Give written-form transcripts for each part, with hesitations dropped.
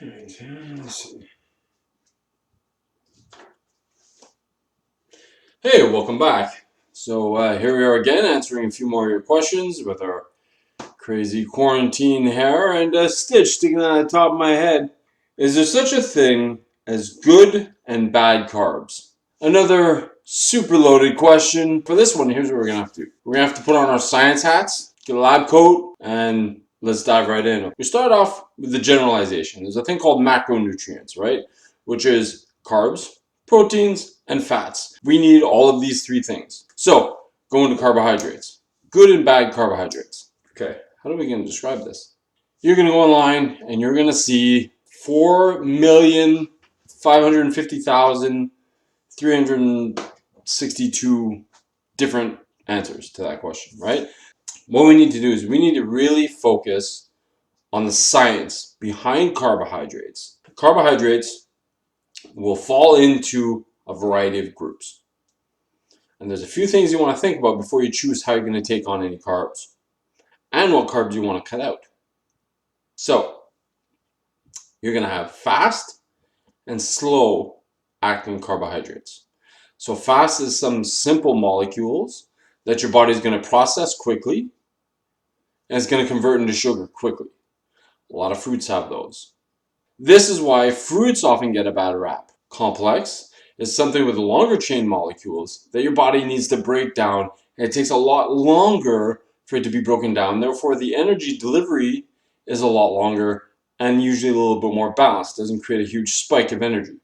Let's see. Hey, welcome back. So here we are again, answering a few more of your questions with our crazy quarantine hair and a stitch sticking on the top of my head. Is there such a thing as good and bad carbs? Another super loaded question. For this one, here's what we're gonna have to do. We're gonna have to put on our science hats, get a lab coat, and let's dive right in. We start off with the generalization. There's a thing called macronutrients, right? Which is carbs, proteins, and fats. We need all of these three things. So, going to carbohydrates. Good and bad carbohydrates. Okay, how are we going to describe this? You're going to go online and you're going to see 4,550,362 different answers to that question, right? What we need to do is we need to really focus on the science behind carbohydrates. Carbohydrates will fall into a variety of groups. And there's a few things you want to think about before you choose how you're going to take on any carbs and what carbs you want to cut out. So, you're going to have fast and slow acting carbohydrates. So fast is some simple molecules that your body is going to process quickly and it's going to convert into sugar quickly. A lot of fruits have those. This is why fruits often get a bad rap. Complex is something with longer chain molecules that your body needs to break down, and it takes a lot longer for it to be broken down. Therefore, the energy delivery is a lot longer and usually a little bit more balanced. It doesn't create a huge spike of energy.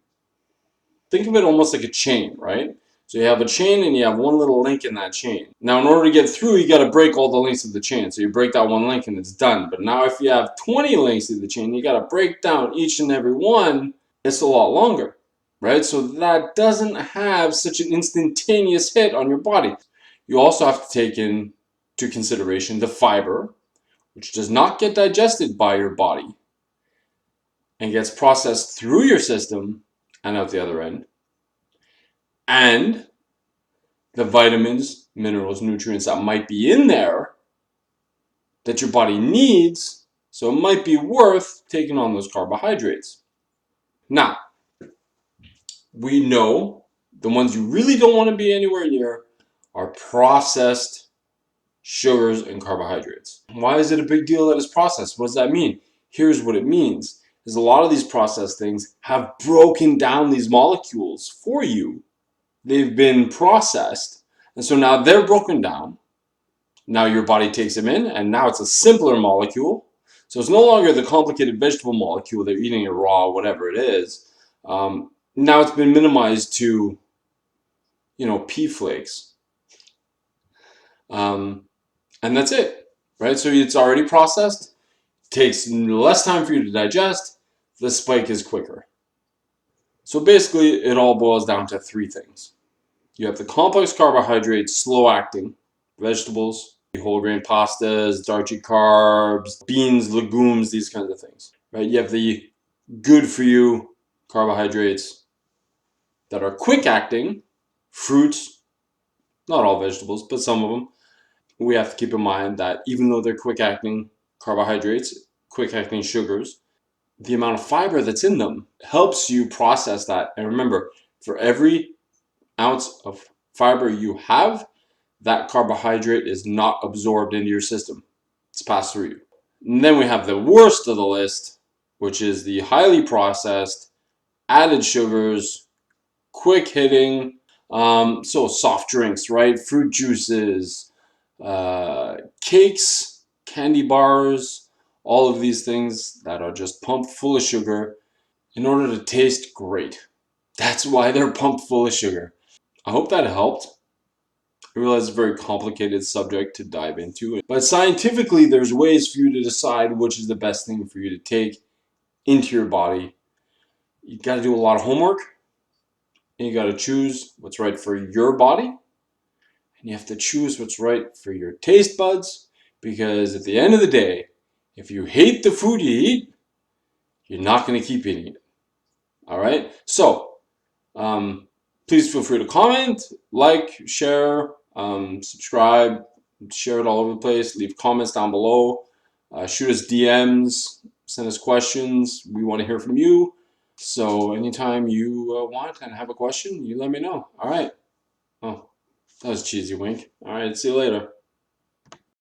Think of it almost like a chain, right? So you have a chain and you have one little link in that chain. Now in order to get through, you got to break all the links of the chain. So you break that one link and it's done. But now if you have 20 links of the chain, you got to break down each and every one. It's a lot longer, right? So that doesn't have such an instantaneous hit on your body. You also have to take into consideration the fiber, which does not get digested by your body and gets processed through your system and out the other end, and the vitamins, minerals, nutrients that might be in there that your body needs, so it might be worth taking on those carbohydrates. Now, we know the ones you really don't want to be anywhere near are processed sugars and carbohydrates. Why is it a big deal that it's processed? What does that mean? Here's what it means. Is a lot of these processed things have broken down these molecules for you. They've been processed, and so now they're broken down. Now your body takes them in, and now it's a simpler molecule. So it's no longer the complicated vegetable molecule they're eating it raw, whatever it is. Now it's been minimized to, pea flakes. And that's it, right? So it's already processed. Takes less time for you to digest. The spike is quicker. So basically, it all boils down to three things. You have the complex carbohydrates, slow acting, vegetables, whole grain pastas, starchy carbs, beans, legumes, these kinds of things, right? You have the good for you carbohydrates that are quick acting, fruits, not all vegetables, but some of them. We have to keep in mind that even though they're quick acting carbohydrates, quick acting sugars, the amount of fiber that's in them helps you process that. And remember, for every ounce of fiber you have, that carbohydrate is not absorbed into your system. It's passed through you. And then we have the worst of the list, which is the highly processed, added sugars, quick hitting, so soft drinks, right? Fruit juices, cakes, candy bars, all of these things that are just pumped full of sugar in order to taste great. That's why they're pumped full of sugar. I hope that helped. I realize it's a very complicated subject to dive into, but scientifically there's ways for you to decide which is the best thing for you to take into your body. You got to do a lot of homework, and you got to choose what's right for your body, and you have to choose what's right for your taste buds, because at the end of the day, if you hate the food you eat, you're not going to keep eating it. All right? So, please feel free to comment, like, share, subscribe, share it all over the place, leave comments down below, shoot us DMs, Send us questions. We want to hear from you. So anytime you want and have a question, you let me know. All right. Oh, that was a cheesy wink. All right. See you later.